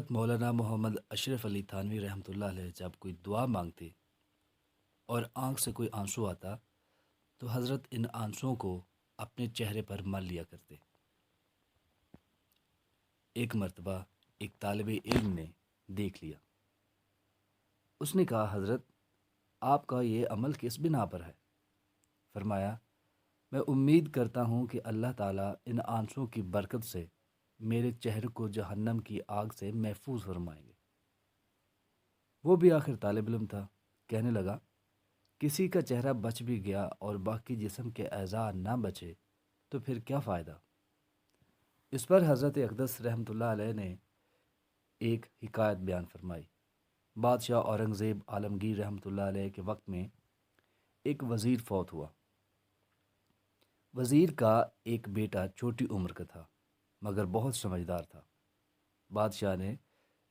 حضرت مولانا محمد اشرف علی تھانوی رحمۃ اللہ علیہ جب کوئی دعا مانگتے اور آنکھ سے کوئی آنسو آتا تو حضرت ان آنسوؤں کو اپنے چہرے پر مل لیا کرتے۔ ایک مرتبہ ایک طالب علم نے دیکھ لیا۔ اس نے کہا، حضرت آپ کا یہ عمل کس بنا پر ہے؟ فرمایا، میں امید کرتا ہوں کہ اللہ تعالیٰ ان آنسوؤں کی برکت سے میرے چہرے کو جہنم کی آگ سے محفوظ فرمائیں گے۔ وہ بھی آخر طالب علم تھا، کہنے لگا، کسی کا چہرہ بچ بھی گیا اور باقی جسم کے اعضاء نہ بچے تو پھر کیا فائدہ؟ اس پر حضرت اقدس رحمۃ اللہ علیہ نے ایک حکایت بیان فرمائی۔ بادشاہ اورنگزیب عالمگیر رحمۃ اللہ علیہ کے وقت میں ایک وزیر فوت ہوا۔ وزیر کا ایک بیٹا چھوٹی عمر کا تھا مگر بہت سمجھدار تھا۔ بادشاہ نے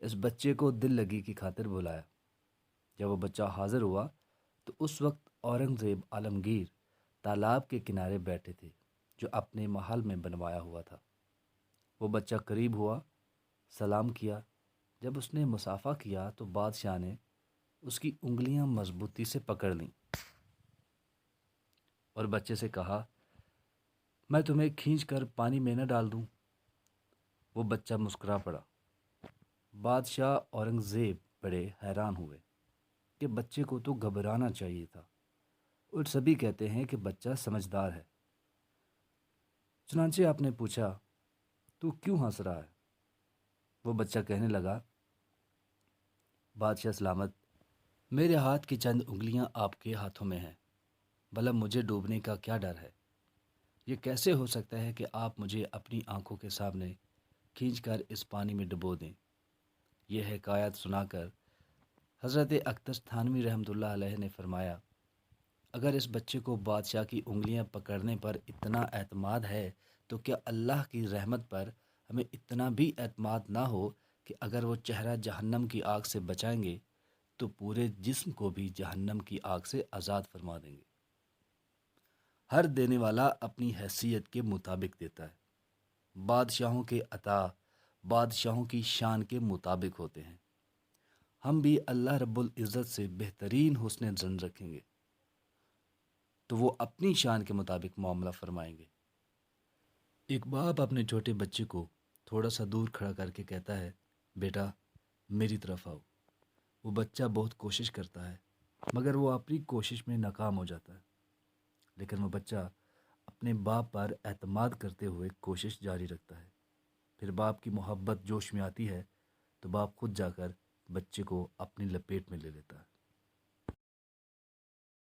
اس بچے کو دل لگی کی خاطر بلایا۔ جب وہ بچہ حاضر ہوا تو اس وقت اورنگزیب عالمگیر تالاب کے کنارے بیٹھے تھے جو اپنے محل میں بنوایا ہوا تھا۔ وہ بچہ قریب ہوا، سلام کیا۔ جب اس نے مصافحہ کیا تو بادشاہ نے اس کی انگلیاں مضبوطی سے پکڑ لیں اور بچے سے کہا، میں تمہیں کھینچ کر پانی میں نہ ڈال دوں؟ وہ بچہ مسکرا پڑا۔ بادشاہ اورنگزیب بڑے حیران ہوئے کہ بچے کو تو گھبرانا چاہیے تھا، اور سبھی کہتے ہیں کہ بچہ سمجھدار ہے۔ چنانچہ آپ نے پوچھا، تو کیوں ہنس رہا ہے؟ وہ بچہ کہنے لگا، بادشاہ سلامت، میرے ہاتھ کی چند انگلیاں آپ کے ہاتھوں میں ہیں، بھلا مجھے ڈوبنے کا کیا ڈر ہے؟ یہ کیسے ہو سکتا ہے کہ آپ مجھے اپنی آنکھوں کے سامنے کھینچ کر اس پانی میں ڈبو دیں؟ یہ حکایت سنا کر حضرت اقدس تھانوی رحمۃ اللہ علیہ نے فرمایا، اگر اس بچے کو بادشاہ کی انگلیاں پکڑنے پر اتنا اعتماد ہے تو کیا اللہ کی رحمت پر ہمیں اتنا بھی اعتماد نہ ہو کہ اگر وہ چہرہ جہنم کی آگ سے بچائیں گے تو پورے جسم کو بھی جہنم کی آگ سے آزاد فرما دیں گے۔ ہر دینے والا اپنی حیثیت کے مطابق دیتا ہے۔ بادشاہوں کے عطا بادشاہوں کی شان کے مطابق ہوتے ہیں۔ ہم بھی اللہ رب العزت سے بہترین حسن ظن رکھیں گے تو وہ اپنی شان کے مطابق معاملہ فرمائیں گے۔ ایک باپ اپنے چھوٹے بچے کو تھوڑا سا دور کھڑا کر کے کہتا ہے، بیٹا میری طرف آؤ۔ وہ بچہ بہت کوشش کرتا ہے مگر وہ اپنی کوشش میں ناکام ہو جاتا ہے، لیکن وہ بچہ اپنے باپ پر اعتماد کرتے ہوئے کوشش جاری رکھتا ہے۔ پھر باپ کی محبت جوش میں آتی ہے تو باپ خود جا کر بچے کو اپنی لپیٹ میں لے لیتا ہے۔